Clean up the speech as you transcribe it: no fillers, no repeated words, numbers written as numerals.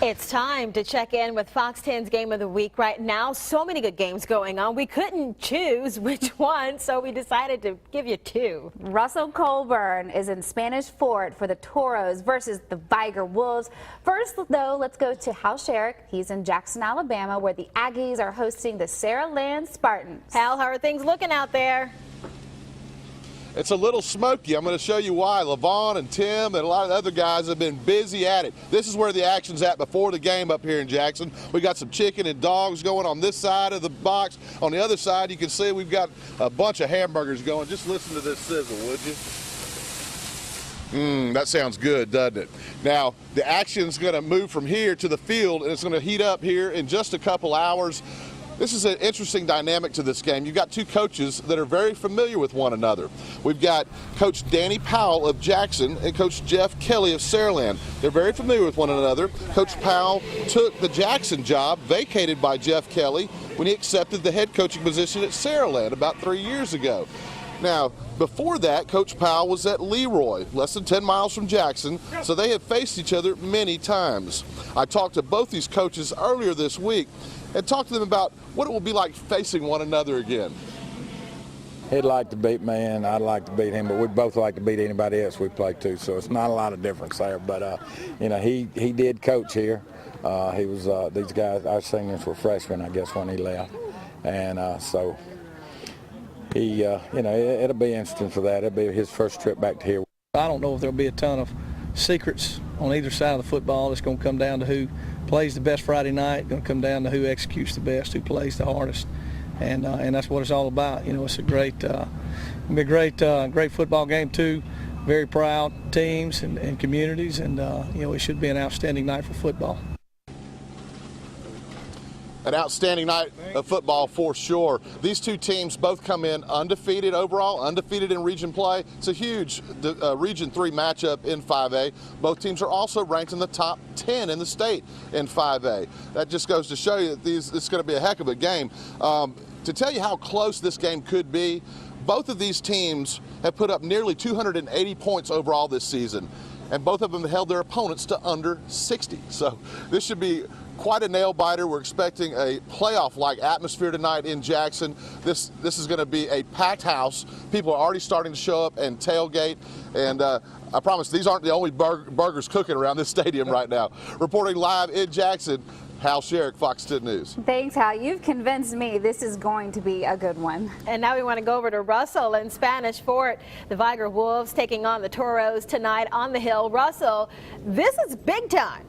It's time to check in with Fox 10's Game of the Week right now. So many good games going on. We couldn't choose which one, so we decided to give you two. Russell Colburn is in Spanish Fort for the Toros versus the Viger Wolves. First, though, let's go to Hal Sherrick. He's in Jackson, Alabama, where the Aggies are hosting the Saraland Spartans. Hal, how are things looking out there? It's a little smoky. I'm going to show you why. LaVon and Tim and a lot of the other guys have been busy at it. This is where the action's at before the game up here in Jackson. We got some chicken and dogs going on this side of the box. On the other side, you can see we've got a bunch of hamburgers going. Just listen to this sizzle, would you? That sounds good, doesn't it? Now, the action's going to move from here to the field, and it's going to heat up here in just a couple hours. This is an interesting dynamic to this game. You've got two coaches that are very familiar with one another. We've got Coach Danny Powell of Jackson and Coach Jeff Kelly of Saraland. They're very familiar with one another. Coach Powell took the Jackson job, vacated by Jeff Kelly, when he accepted the head coaching position at Saraland about 3 years ago. Now, before that, Coach Powell was at Leroy, less than 10 miles from Jackson, so they have faced each other many times. I talked to both these coaches earlier this week and talked to them about what it will be like facing one another again. He'd like to beat me, and I'd like to beat him, but we'd both like to beat anybody else we play too, so it's not a lot of difference there. But, you know, he did coach here. He was, these guys, our seniors were freshmen, I guess, when he left. And so he, you know, it'll be interesting for that. It'll be his first trip back to here. I don't know if there'll be a ton of secrets on either side of the football. It's going to come down to who plays the best Friday night. Going to come down to who executes the best, who plays the hardest, and that's what it's all about. You know, it's a great, great football game too. Very proud teams and communities, and you know, it should be an outstanding night for football. An outstanding night of football for sure. These two teams both come in undefeated overall, undefeated in region play. It's a huge Region 3 matchup in 5A. Both teams are also ranked in the top 10 in the state in 5A. That just goes to show you that it's going to be a heck of a game. To tell you how close this game could be, both of these teams have put up nearly 280 points overall this season, and both of them held their opponents to under 60. So this should be quite a nail-biter. We're expecting a playoff-like atmosphere tonight in Jackson. This is going to be a packed house. People are already starting to show up and tailgate, and I promise these aren't the only burgers cooking around this stadium right now. Reporting live in Jackson, Hal Sherrick, Fox 10 News. Thanks, Hal. You've convinced me this is going to be a good one. And now we want to go over to Russell in Spanish Fort. The Viger Wolves taking on the Toros tonight on the Hill. Russell, this is big time.